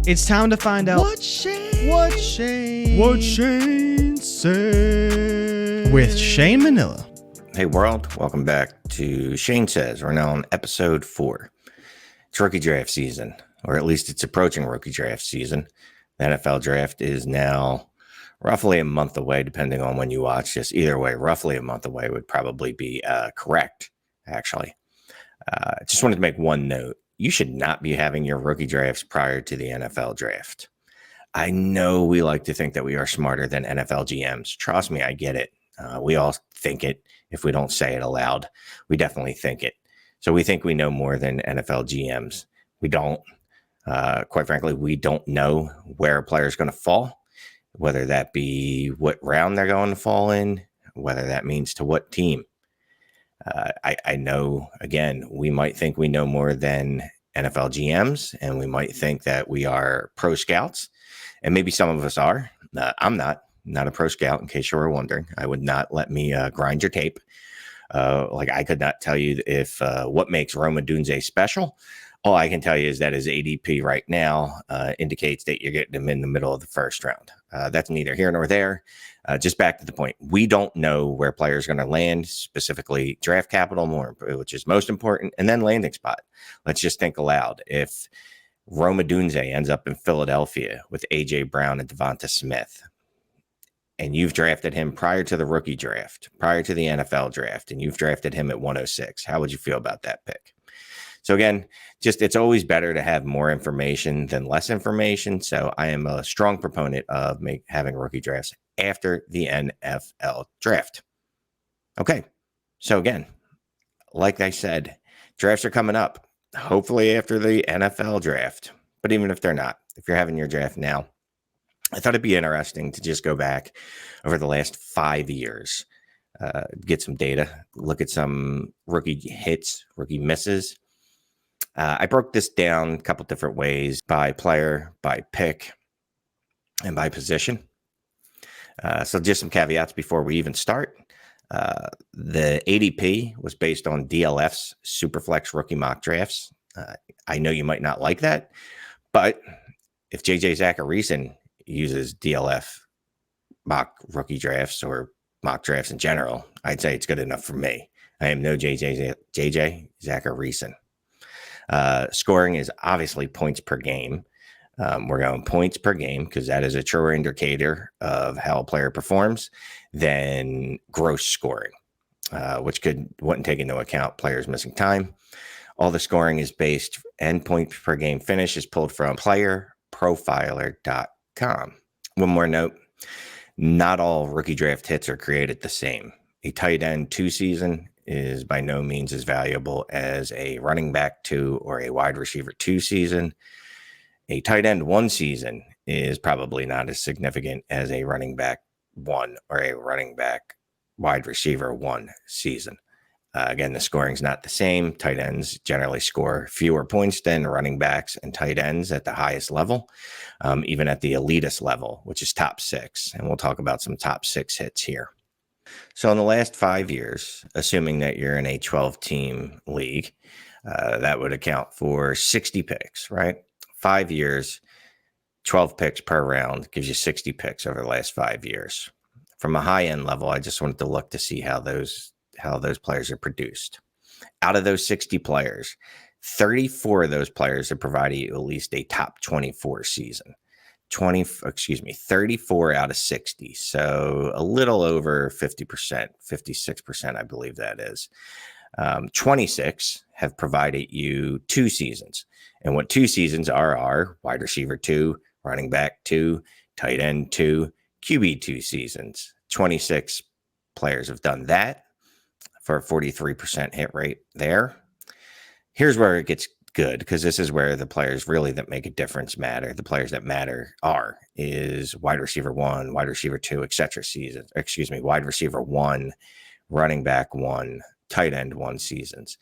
It's time to find out What Shane said with Shane Manila. Hey world, welcome back to Shane Says. We're now on episode 4. It's rookie draft season, or at least it's approaching rookie draft season. The NFL draft is now roughly a month away, depending on when you watch this. Either way, roughly a month away would probably be correct, actually. Just wanted to make one note. You should not be having your rookie drafts prior to the NFL draft. I know we like to think that we are smarter than NFL GMs. Trust me, I get it. We all think it. If we don't say it aloud, we definitely think it. So we think we know more than NFL GMs. We don't. Quite frankly, we don't know where a player is going to fall, whether that be what round they're going to fall in, whether that means to what team. I know, again, we might think we know more than NFL GMs, and we might think that we are pro scouts, and maybe some of us are. I'm not a pro scout, in case you were wondering. I would not let me grind your tape. Like I could not tell you if what makes Rome Odunze special. All I can tell you is that his ADP right now indicates that you're getting him in the middle of the first round. That's neither here nor there. Just back to the point. We don't know where players are going to land, specifically draft capital, which is most important, and then landing spot. Let's just think aloud. If Rome Odunze ends up in Philadelphia with A.J. Brown and Devonta Smith, and you've drafted him prior to the rookie draft, prior to the NFL draft, and you've drafted him at 106, how would you feel about that pick? So again, it's always better to have more information than less information. So I am a strong proponent of having rookie drafts after the NFL draft. Okay. So again, like I said, drafts are coming up, hopefully after the NFL draft. But even if they're not, if you're having your draft now, I thought it'd be interesting to just go back over the last 5 years, get some data, look at some rookie hits, rookie misses. I broke this down a couple different ways: by player, by pick, and by position. So just some caveats before we even start. The ADP was based on DLF's Superflex rookie mock drafts. I know you might not like that, but if JJ Zacharyson uses DLF mock rookie drafts or mock drafts in general, I'd say it's good enough for me. I am no JJ Zacharyson. Scoring is obviously points per game. We're going points per game because that is a truer indicator of how a player performs than gross scoring, which wouldn't take into account players missing time. All the scoring is based, and points per game finish is pulled from playerprofiler.com. One more note: not all rookie draft hits are created the same. A tight end 2 season is by no means as valuable as a running back 2 or a wide receiver 2 season. A tight end 1 season is probably not as significant as a running back 1 or a running back wide receiver 1 season. Again, the scoring's not the same. Tight ends generally score fewer points than running backs and tight ends at the highest level, even at the elitist level, which is top 6. And we'll talk about some top 6 hits here. So in the last 5 years, assuming that you're in a 12-team league, that would account for 60 picks, right? 5 years, 12 picks per round gives you 60 picks over the last 5 years. From a high-end level, I just wanted to look to see how those players are produced. Out of those 60 players, 34 of those players have provided you at least a top 24 season. 34 out of 60. So a little over 50%, 56%, I believe that is. 26 have provided you 2 seasons. And what 2 seasons are wide receiver 2, running back 2, tight end 2, QB 2 seasons. 26 players have done that for a 43% hit rate there. Here's where it gets good, because this is where the players really that make a difference matter. The players that matter is wide receiver 1, wide receiver 2, etc. seasons. Wide receiver 1, running back 1, tight end 1 seasons.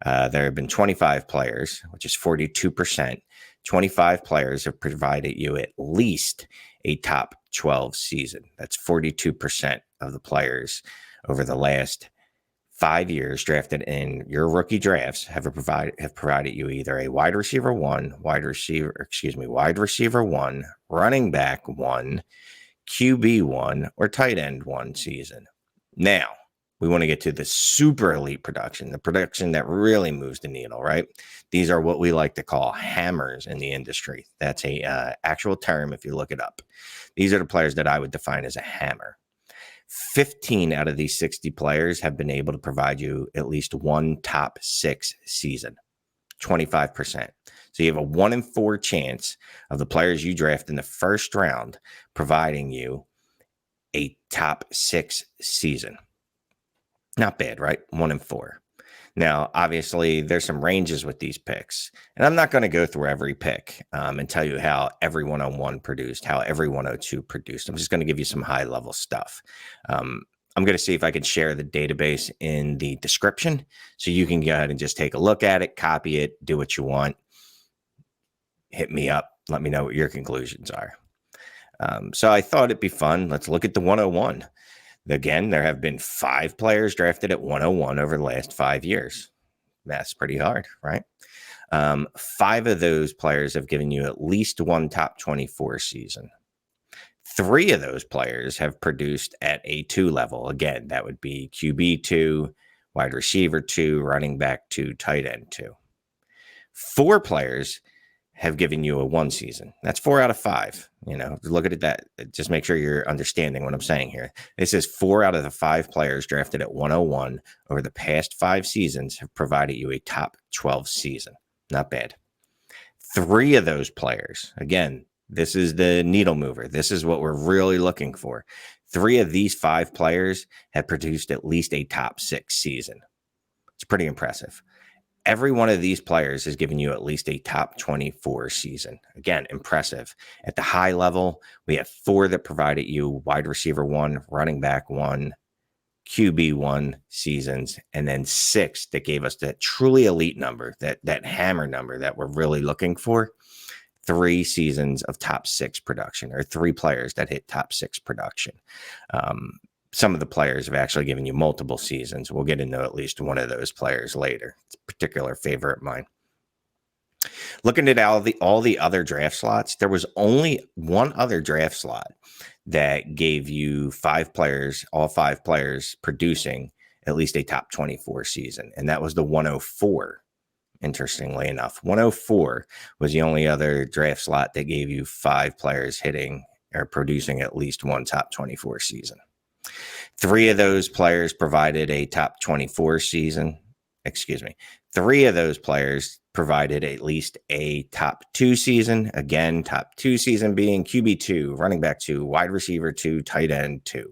There have been 25 players, which is 42%. 25 players have provided you at least a top 12 season. That's 42% of the players over the last 5 years drafted in your rookie drafts have provided you either a wide receiver one, wide receiver one, running back one, QB one, or tight end one season. Now, we want to get to the super elite production, the production that really moves the needle, right? These are what we like to call hammers in the industry. That's a actual term if you look it up. These are the players that I would define as a hammer. 15 out of these 60 players have been able to provide you at least one top 6 season, 25%. So you have a 1 in 4 chance of the players you draft in the first round providing you a top 6 season. Not bad, right? 1 in 4. Now, obviously, there's some ranges with these picks, and I'm not going to go through every pick and tell you how every 101 produced, how every 102 produced. I'm just going to give you some high-level stuff. I'm going to see if I can share the database in the description so you can go ahead and just take a look at it, copy it, do what you want. Hit me up. Let me know what your conclusions are. So I thought it'd be fun. Let's look at the 101. Again, there have been 5 players drafted at 101 over the last 5 years. That's pretty hard, right? 5 of those players have given you at least one top 24 season. 3 of those players have produced at a 2 level. Again, that would be QB 2, wide receiver 2, running back 2, tight end 2. 4 players have given you a 1 season. That's 4 out of 5. Look at that. Just make sure you're understanding what I'm saying here. This is 4 out of the 5 players drafted at 101 over the past 5 seasons have provided you a top 12 season. Not bad. 3 of those players, again, this is the needle mover. This is what we're really looking for. 3 of these 5 players have produced at least a top 6 season. It's pretty impressive. Every one of these players has given you at least a top 24 season. Again, impressive. At the high level, we have 4 that provided you wide receiver 1, running back 1, QB 1 seasons, and then 6 that gave us that truly elite number, that hammer number that we're really looking for. 3 seasons of top 6 production, or 3 players that hit top 6 production. Some of the players have actually given you multiple seasons. We'll get into at least one of those players later. It's a particular favorite of mine. Looking at all the other draft slots, there was only one other draft slot that gave you 5 players, all 5 players producing at least a top 24 season, and that was the 104. Interestingly enough, 104 was the only other draft slot that gave you 5 players hitting or producing at least one top 24 season. 3 of those players provided a top 24 season. 3 of those players provided at least a top 2 season. Again, top 2 season being QB 2, running back 2, wide receiver 2, tight end 2.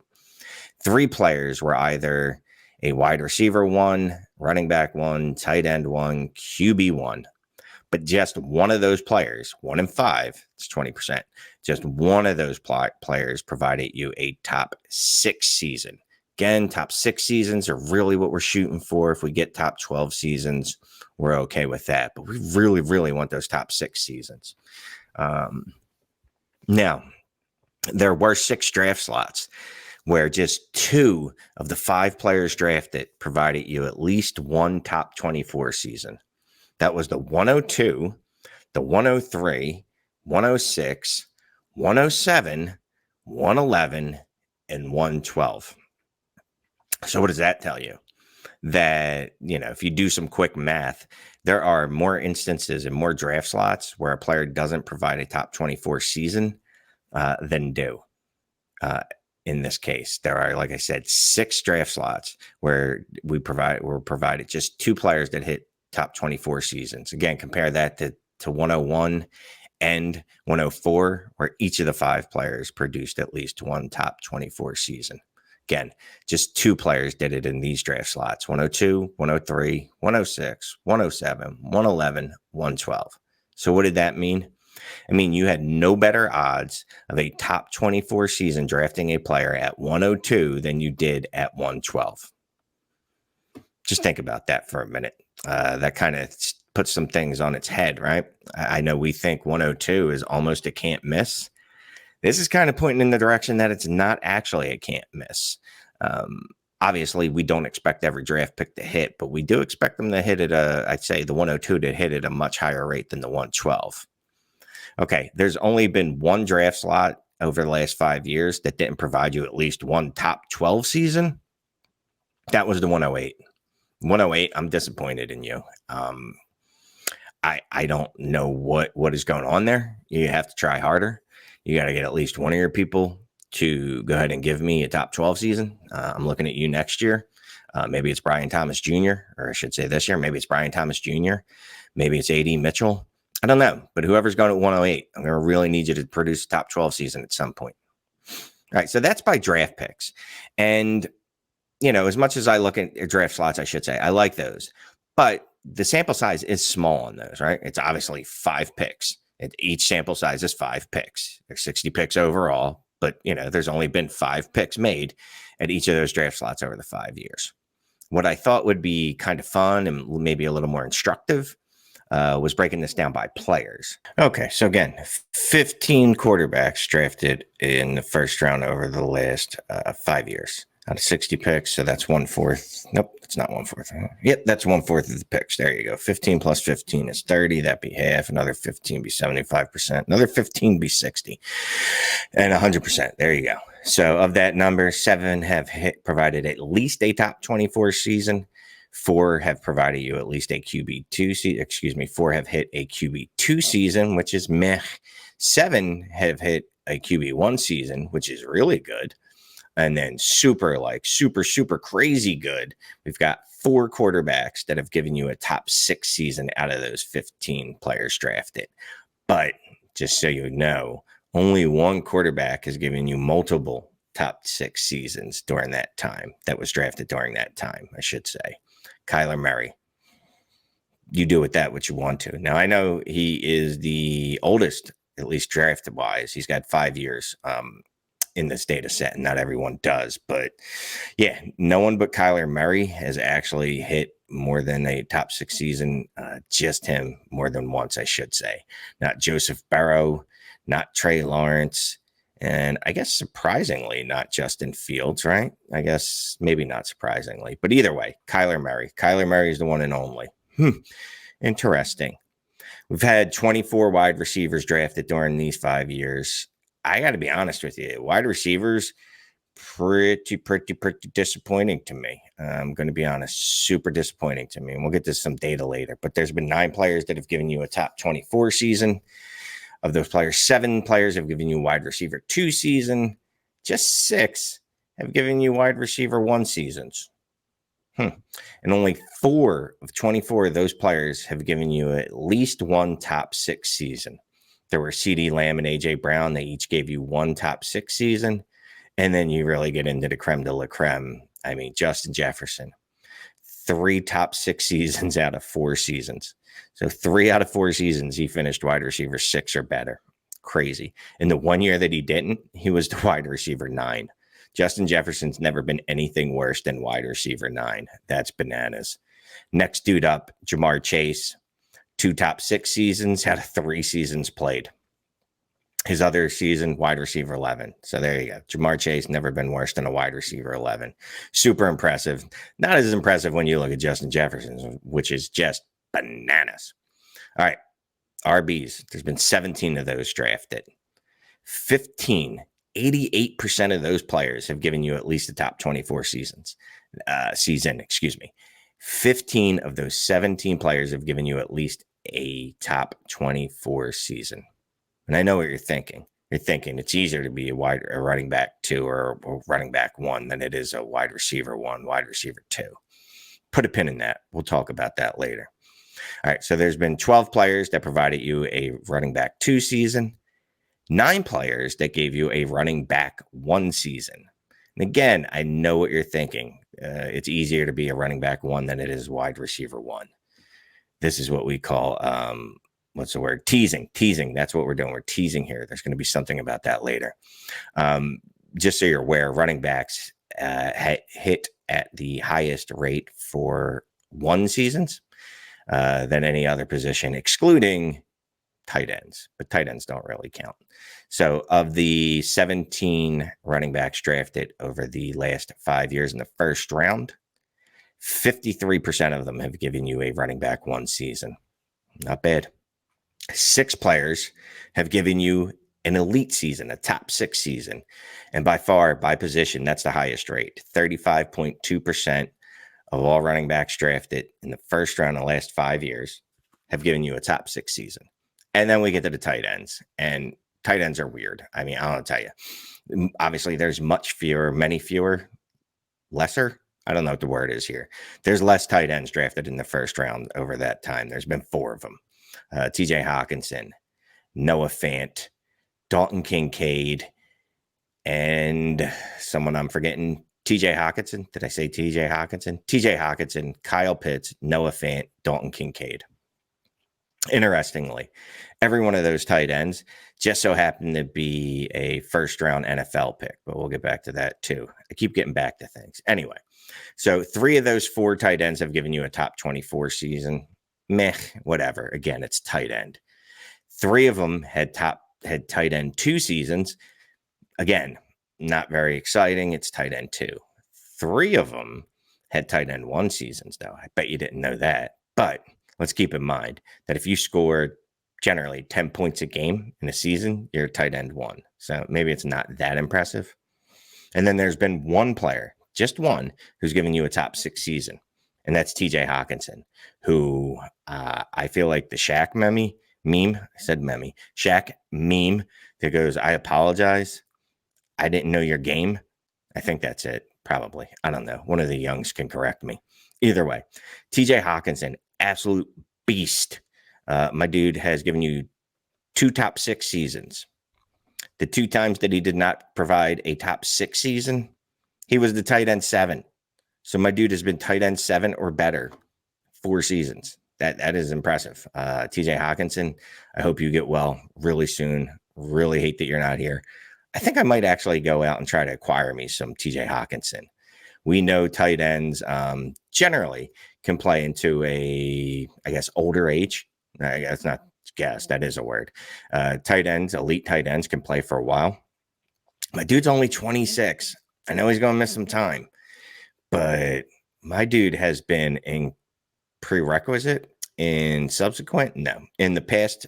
3 players were either a wide receiver 1, running back 1, tight end 1, QB 1. But just one of those players, 1 in 5, it's 20%. Just one of those players provided you a top 6 season. Again, top 6 seasons are really what we're shooting for. If we get top 12 seasons, we're okay with that. But we really, really want those top 6 seasons. Now, there were 6 draft slots where just 2 of the 5 players drafted provided you at least one top 24 season. That was the 102, the 103, 106, 107, 111, and 112. So what does that tell you? That, if you do some quick math, there are more instances and more draft slots where a player doesn't provide a top 24 season than do. In this case, there are, like I said, 6 draft slots where we're provided just 2 players that hit top 24 seasons. Again, compare that to 101 and 104, where each of the 5 players produced at least one top 24 season. Again, just 2 players did it in these draft slots: 102, 103, 106, 107, 111, 112. So what did that mean? I mean, you had no better odds of a top 24 season drafting a player at 102 than you did at 112. Just think about that for a minute. That kind of puts some things on its head, right? I know we think 102 is almost a can't miss. This is kind of pointing in the direction that it's not actually a can't miss. Obviously, we don't expect every draft pick to hit, but we do expect them to hit at I'd say the 102 to hit at a much higher rate than the 112. Okay, there's only been one draft slot over the last 5 years that didn't provide you at least one top 12 season. That was the 108. 108, I'm disappointed in you. I don't know what is going on there. You have to try harder. You got to get at least one of your people to go ahead and give me a top 12 season. I'm looking at you next year. Maybe it's Brian Thomas Jr., or I should say this year. Maybe it's Brian Thomas Jr. Maybe it's A.D. Mitchell. I don't know. But whoever's going at 108, I'm going to really need you to produce a top 12 season at some point. All right, so that's by draft picks. And, as much as I look at draft slots, I should say, I like those. But the sample size is small on those, right? It's obviously 5 picks. Each sample size is 5 picks. There's 60 picks overall, but, there's only been 5 picks made at each of those draft slots over the 5 years. What I thought would be kind of fun and maybe a little more instructive was breaking this down by players. Okay, so again, 15 quarterbacks drafted in the first round over the last 5 years. Out of 60 picks, so that's 1/4. Nope, that's not 1/4. Yep, that's 1/4 of the picks. There you go. 15 plus 15 is 30. That'd be half. Another 15 be 75%. Another 15 be 60. And 100%. There you go. So of that number, 7 have provided at least a top 24 season. 4 have provided you at least a QB2 season. 4 have hit a QB2 season, which is meh. 7 have hit a QB1 season, which is really good. And then super crazy good. We've got 4 quarterbacks that have given you a top 6 season out of those 15 players drafted. But just so you know, only 1 quarterback has given you multiple top 6 seasons during that time, that was drafted during that time, I should say. Kyler Murray. You do with that what you want to. Now, I know he is the oldest, at least drafted wise. He's got 5 years in this data set, and not everyone does. But yeah, no one but Kyler Murray has actually hit more than a top 6 season. Just him more than once, I should say. Not Joseph Burrow, not Trey Lawrence, and I guess surprisingly, not Justin Fields, right? I guess maybe not surprisingly. But either way, Kyler Murray. Kyler Murray is the one and only. Interesting. We've had 24 wide receivers drafted during these 5 years. I got to be honest with you. Wide receivers, pretty disappointing to me. I'm going to be honest, super disappointing to me. And we'll get to some data later. But there's been 9 players that have given you a top 24 season. Of those players, 7 players have given you wide receiver 2 season. Just 6 have given you wide receiver 1 seasons. And only 4 of 24 of those players have given you at least 1 top 6 season. There were CeeDee Lamb and A.J. Brown. They each gave you 1 top 6 season. And then you really get into the creme de la creme. I mean, Justin Jefferson, 3 top 6 seasons out of 4 seasons. So 3 out of 4 seasons, he finished wide receiver 6 or better. Crazy. In the 1 year that he didn't, he was the wide receiver 9. Justin Jefferson's never been anything worse than wide receiver 9. That's bananas. Next dude up, Jamar Chase. 2 top 6 seasons out of 3 seasons played. His other season, wide receiver 11. So there you go. Jamar Chase never been worse than a wide receiver 11. Super impressive. Not as impressive when you look at Justin Jefferson, which is just bananas. All right. RBs. There's been 17 of those drafted. 15. 88% of those players have given you at least a top 24 season. 15 of those 17 players have given you at least a top 24 season. And I know what you're thinking. You're thinking it's easier to be a running back 2 or running back 1 than it is a wide receiver 1, wide receiver 2. Put a pin in that. We'll talk about that later. All right. So there's been 12 players that provided you a running back 2 season, 9 players that gave you a running back 1 season. And again, I know what you're thinking. It's easier to be a running back 1 than it is wide receiver 1. This is what we call, what's the word? Teasing. That's what we're doing. We're teasing here. There's going to be something about that later. Just so you're aware, running backs hit at the highest rate for 1 seasons than any other position, excluding tight ends, but tight ends don't really count. So of the 17 running backs drafted over the last 5 years in the first round, 53% of them have given you a running back one season. Not bad. 6 players have given you an elite season, a top 6 season. And by far, by position, that's the highest rate. 35.2% of all running backs drafted in the first round in the last 5 years have given you a top 6 season. And then we get to the tight ends. And tight ends are weird. I mean, I don't tell you. Obviously, there's many fewer, lesser. I don't know what the word is here. There's less tight ends drafted in the first round over that time. There's been 4 of them. TJ Hawkinson, Noah Fant, Dalton Kincaid, and someone I'm forgetting, TJ Hawkinson. Did I say TJ Hawkinson? TJ Hawkinson, Kyle Pitts, Noah Fant, Dalton Kincaid. Interestingly, every one of those tight ends just so happened to be a first-round NFL pick, but we'll get back to that too. I keep getting back to things. Anyway, so 3 of those 4 tight ends have given you a top 24 season. Meh, whatever. Again, it's tight end. 3 of them had tight end 2 seasons. Again, not very exciting. It's tight end 2. 3 of them had tight end 1 seasons, though. I bet you didn't know that. But let's keep in mind that if you score generally 10 points a game in a season, you're tight end 1. So maybe it's not that impressive. And then there's been 1 player, just 1, who's given you a top 6 season. And that's TJ Hawkinson, who I feel like the Shaq Shaq meme that goes, I apologize. I didn't know your game. I think that's it. Probably. I don't know. One of the youngs can correct me. Either way, TJ Hawkinson, absolute beast. My dude has given you 2 top 6 seasons. The 2 times that he did not provide a top 6 season, he was the tight end 7. So my dude has been tight end 7 or better 4 seasons. That is impressive. TJ Hawkinson, I hope you get well really soon. Really hate that you're not here. I think I might actually go out and try to acquire me some TJ Hawkinson. We know tight ends generally can play into older age. That's not guess. That is a word. Tight ends, elite tight ends can play for a while. My dude's only 26. I know he's going to miss some time. But my dude has been in prerequisite in subsequent. No, in the past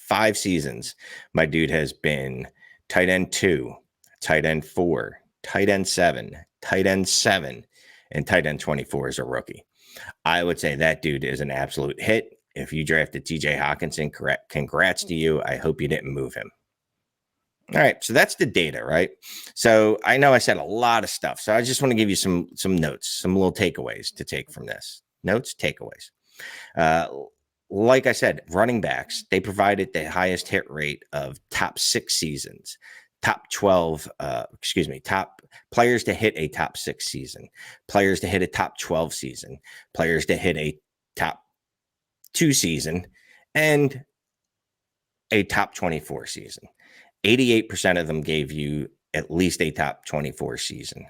5 seasons, my dude has been tight end 2, tight end 4, tight end 7, tight end 7, and tight end 24 as a rookie. I would say that dude is an absolute hit. If you drafted TJ Hawkinson, congrats to you. I hope you didn't move him. All right, so that's the data, right? So I know I said a lot of stuff, so I just want to give you some notes, some little takeaways to take from this. Notes, takeaways. Like I said, running backs, they provided the highest hit rate of top 6 seasons, top players to hit a top 6 season, players to hit a top 12 season, players to hit a top 2 season, and a top 24 season. 88% of them gave you at least a top 24 season.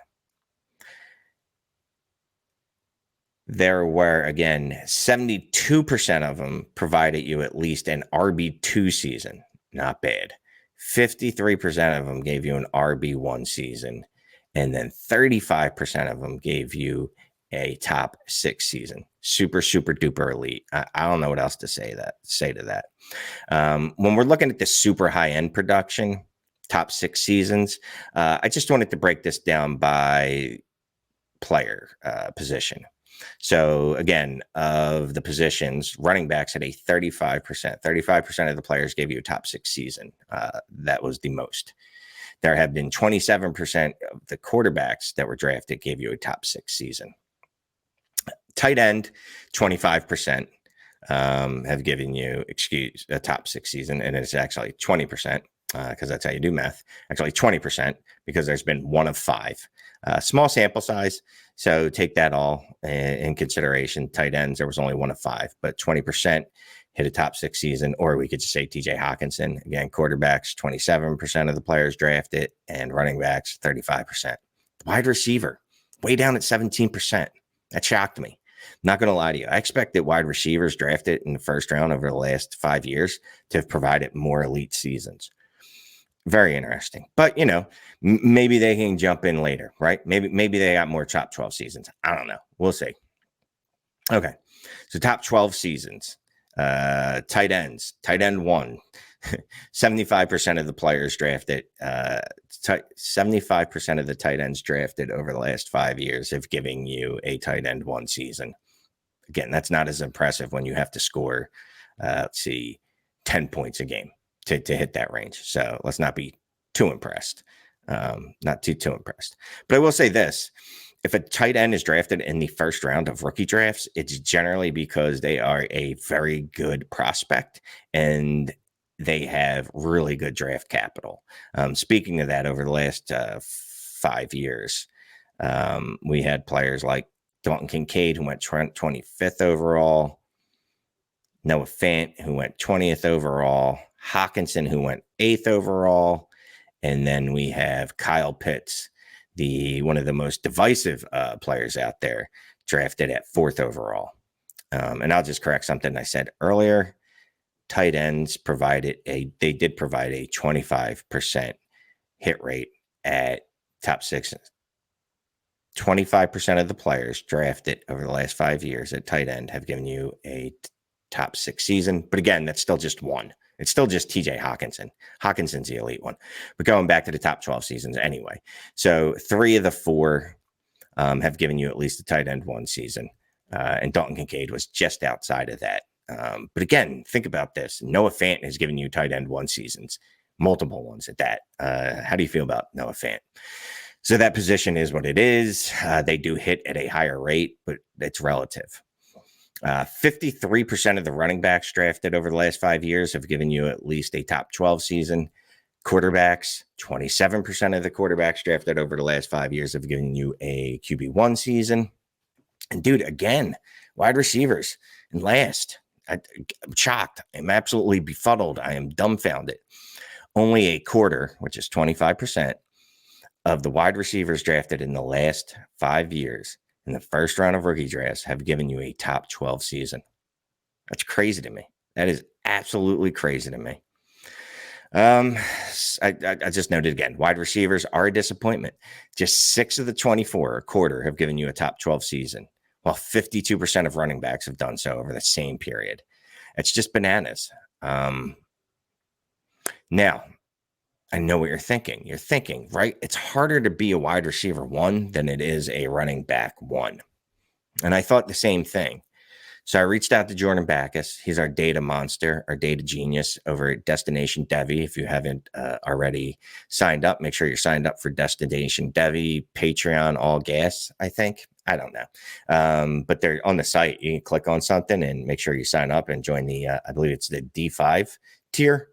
There were, again, 72% of them provided you at least an RB2 season. Not bad. 53% of them gave you an RB1 season. And then 35% of them gave you a top 6 season. Super, super duper elite. I don't know what else to say to that. When we're looking at the super high end production, top 6 seasons, I just wanted to break this down by player position. So again, of the positions, running backs had a 35%. 35% of the players gave you a top 6 season. That was the most. There have been 27% of the quarterbacks that were drafted gave you a top 6 season. Tight end, 25% have given you a top 6 season, and it's actually 20% because that's how you do math. Actually, 20% because there's been 1 of 5. Small sample size, so take that all in consideration. Tight ends, there was only 1 of 5, but 20% hit a top 6 season, or we could just say TJ Hawkinson. Again, quarterbacks, 27% of the players drafted, and running backs, 35%. Wide receiver, way down at 17%. That shocked me. Not going to lie to you. I expect that wide receivers drafted in the first round over the last 5 years to have provided more elite seasons. Very interesting. But, maybe they can jump in later, right? Maybe they got more top 12 seasons. I don't know. We'll see. Okay. So top 12 seasons. Tight ends. Tight end 1. 75% of the players drafted, 75% of the tight ends drafted over the last 5 years have given you a tight end 1 season. Again, that's not as impressive when you have to score, 10 points a game to hit that range. So let's not be too impressed. Not too impressed. But I will say this. If a tight end is drafted in the first round of rookie drafts, it's generally because they are a very good prospect and they have really good draft capital. Speaking of that, over the last 5 years, we had players like Dalton Kincaid, who went 25th overall, Noah Fant, who went 20th overall, Hawkinson, who went 8th overall, and then we have Kyle Pitts, one of the most divisive players out there, drafted at 4th overall. And I'll just correct something I said earlier. Tight ends they did provide a 25% hit rate at top 6. 25% of the players drafted over the last 5 years at tight end have given you a top 6 season. But again, that's still just one. It's still just TJ Hawkinson. Hawkinson's the elite one. But going back to the top 12 seasons anyway. So 3 of the 4 have given you at least a tight end 1 season. And Dalton Kincaid was just outside of that. But again, think about this. Noah Fant has given you tight end 1 seasons, multiple ones at that. How do you feel about Noah Fant? So that position is what it is. They do hit at a higher rate, but it's relative. 53% of the running backs drafted over the last 5 years have given you at least a top 12 season. Quarterbacks, 27% of the quarterbacks drafted over the last 5 years have given you a QB1 season. And dude, again, wide receivers and last. I'm shocked. I'm absolutely befuddled. I am dumbfounded. Only a quarter, which is 25%, of the wide receivers drafted in the last 5 years in the first round of rookie drafts have given you a top 12 season. That's crazy to me. That is absolutely crazy to me. I just noted again, wide receivers are a disappointment. Just 6 of the 24, a quarter, have given you a top 12 season, while 52% of running backs have done so over the same period. It's just bananas. Now, I know what you're thinking. You're thinking, right? It's harder to be a wide receiver 1 than it is a running back 1. And I thought the same thing. So I reached out to Jordan Backus. He's our data monster, our data genius over at Destination Devy. If you haven't already signed up, make sure you're signed up for Destination Devy, Patreon, all gas, I think. I don't know. But they're on the site. You can click on something and make sure you sign up and join the, I believe it's the D5 tier.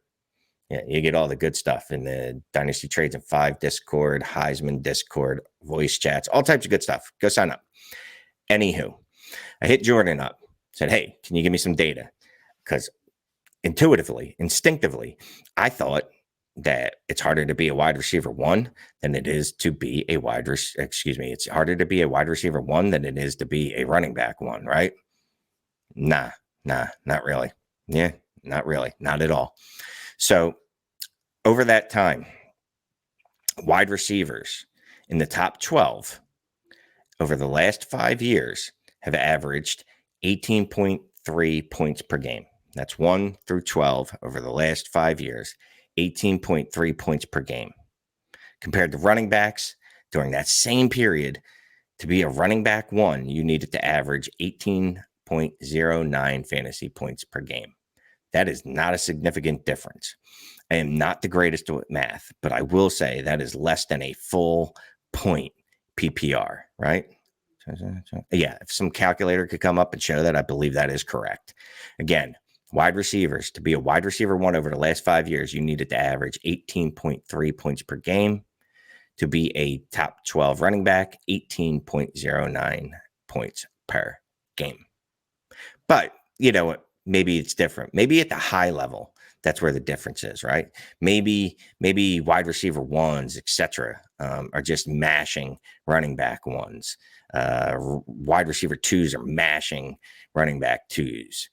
Yeah, you get all the good stuff in the Dynasty Trades and 5 Discord, Heisman Discord, voice chats, all types of good stuff. Go sign up. Anywho, I hit Jordan up, said, hey, can you give me some data? Because instinctively, I thought that it's harder to be a wide receiver 1 than it is to be a it's harder to be a wide receiver 1 than it is to be a running back 1, right? Nah, not really. Yeah, not really. Not at all. So over that time, wide receivers in the top 12 over the last 5 years have averaged 18.3 points per game. That's 1 through 12 over the last 5 years, 18.3 points per game. Compared to running backs, during that same period, to be a running back 1, you needed to average 18.09 fantasy points per game. That is not a significant difference. I am not the greatest at math, but I will say that is less than a full point PPR, right? Yeah, if some calculator could come up and show that, I believe that is correct. Again, wide receivers, to be a wide receiver 1 over the last 5 years, you needed to average 18.3 points per game. To be a top 12 running back, 18.09 points per game. But, you know what? Maybe it's different. Maybe at the high level, that's where the difference is, right? Maybe wide receiver 1s, etc., are just mashing running back 1s. Wide receiver 2s are mashing running back 2s.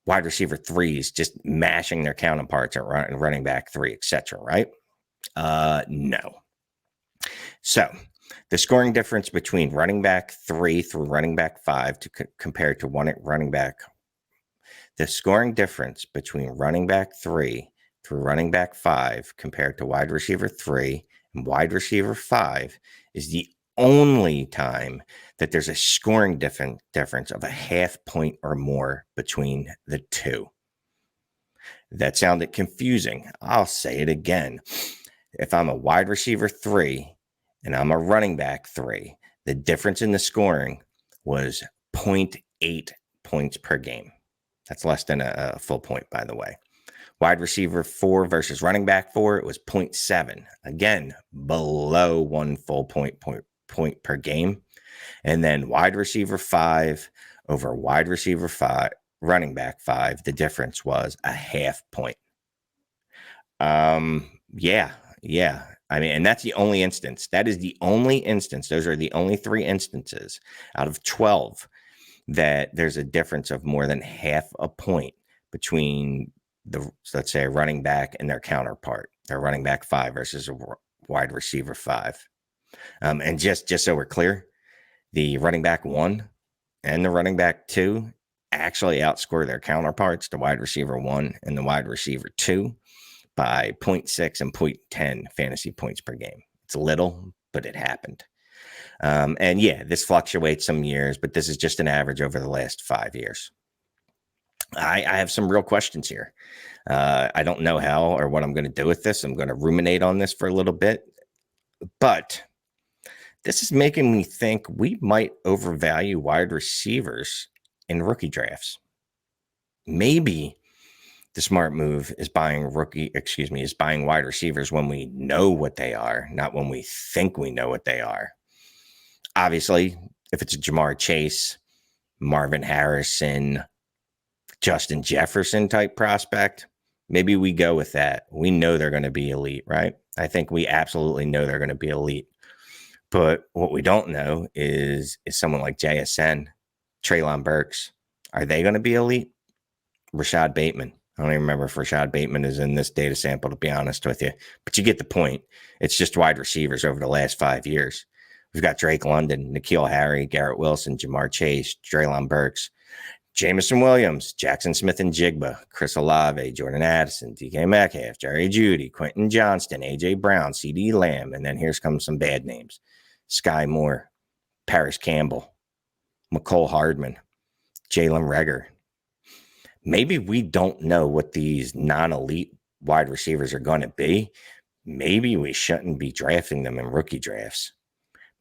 Wide receiver 3s just mashing their counterparts at running back 3, etc. Right? No. So the scoring difference between running back 3 through running back 5 compared to running back. The scoring difference between running back 3 through running back 5 compared to wide receiver 3 and wide receiver 5 is the only time that there's a scoring difference of a half point or more between the two. That sounded confusing. I'll say it again. If I'm a wide receiver 3 and I'm a running back 3, the difference in the scoring was 0.8 points per game. That's less than a full point, by the way. Wide receiver 4 versus running back 4, it was 0.7. Again, below 1 full point per game. And then wide receiver 5 over wide receiver 5, running back 5, the difference was a half point. Yeah. I mean, and that's the only instance. That is the only instance. Those are the only 3 instances out of 12 that there's a difference of more than half a point between let's say, a running back and their counterpart, their running back 5 versus a wide receiver 5. And just so we're clear, the running back 1 and the running back 2 actually outscore their counterparts, the wide receiver 1 and the wide receiver 2, by 0.6 and 0.10 fantasy points per game. It's little, but it happened. And yeah, this fluctuates some years, but this is just an average over the last 5 years. I have some real questions here. I don't know how or what I'm going to do with this. I'm going to ruminate on this for a little bit, but this is making me think we might overvalue wide receivers in rookie drafts. Maybe the smart move is buying wide receivers when we know what they are, not when we think we know what they are. Obviously, if it's a Jamar Chase, Marvin Harrison, Justin Jefferson type prospect, maybe we go with that. We know they're going to be elite, right? I think we absolutely know they're going to be elite. But what we don't know is someone like JSN, Treylon Burks, are they going to be elite? Rashad Bateman. I don't even remember if Rashad Bateman is in this data sample, to be honest with you. But you get the point. It's just wide receivers over the last 5 years. We've got Drake London, N'Keal Harry, Garrett Wilson, Jamar Chase, Treylon Burks, Jameson Williams, Jackson Smith and Jigba, Chris Olave, Jordan Addison, DK Metcalf, Jerry Jeudy, Quentin Johnston, AJ Brown, CD Lamb, and then here's comes some bad names. Sky Moore, Paris Campbell, McCole Hardman, Jalen Reagor. Maybe we don't know what these non-elite wide receivers are going to be. Maybe we shouldn't be drafting them in rookie drafts.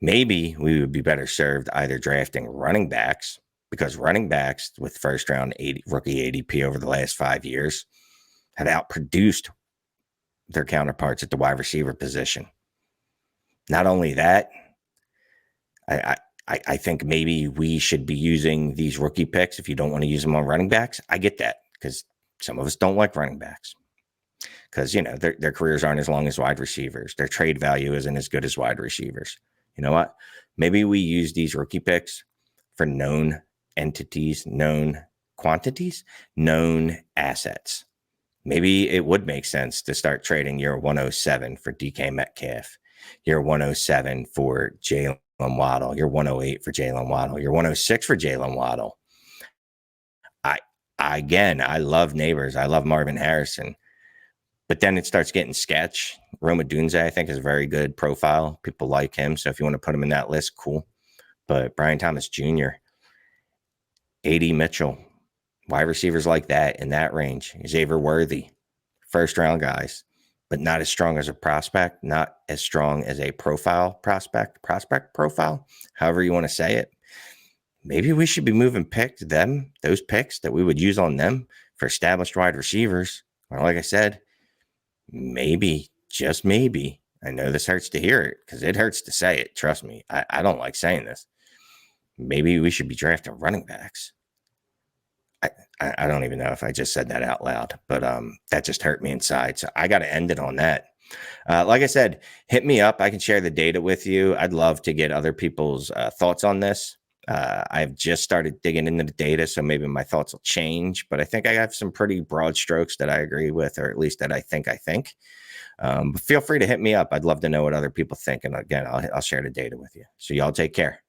Maybe we would be better served either drafting running backs, because running backs with first round rookie ADP over the last 5 years have outproduced their counterparts at the wide receiver position. Not only that, I think maybe we should be using these rookie picks if you don't want to use them on running backs. I get that, because some of us don't like running backs because, their careers aren't as long as wide receivers. Their trade value isn't as good as wide receivers. You know what? Maybe we use these rookie picks for known entities, known quantities, known assets. Maybe it would make sense to start trading year 107 for DK Metcalf, year 107 for Jalen Waddle, year 108 for Jalen Waddle, year 106 for Jalen Waddle. I love Neighbors. I love Marvin Harrison. But then it starts getting sketch. Rome Odunze, I think, is a very good profile. People like him. So if you want to put him in that list, cool. But Brian Thomas Jr., A.D. Mitchell, wide receivers like that in that range. Xavier Worthy, first round guys, but not as strong as a prospect, not as strong as a prospect profile, however you want to say it. Maybe we should be moving those picks that we would use on them for established wide receivers. Or like I said, maybe, just maybe, I know this hurts to hear it because it hurts to say it. Trust me, I don't like saying this. Maybe we should be drafting running backs. I don't even know if I just said that out loud, but that just hurt me inside. So I got to end it on that. Like I said, hit me up. I can share the data with you. I'd love to get other people's thoughts on this. I've just started digging into the data, so maybe my thoughts will change, but I think I have some pretty broad strokes that I agree with, or at least that I think. But feel free to hit me up. I'd love to know what other people think. And again, I'll share the data with you. So y'all take care.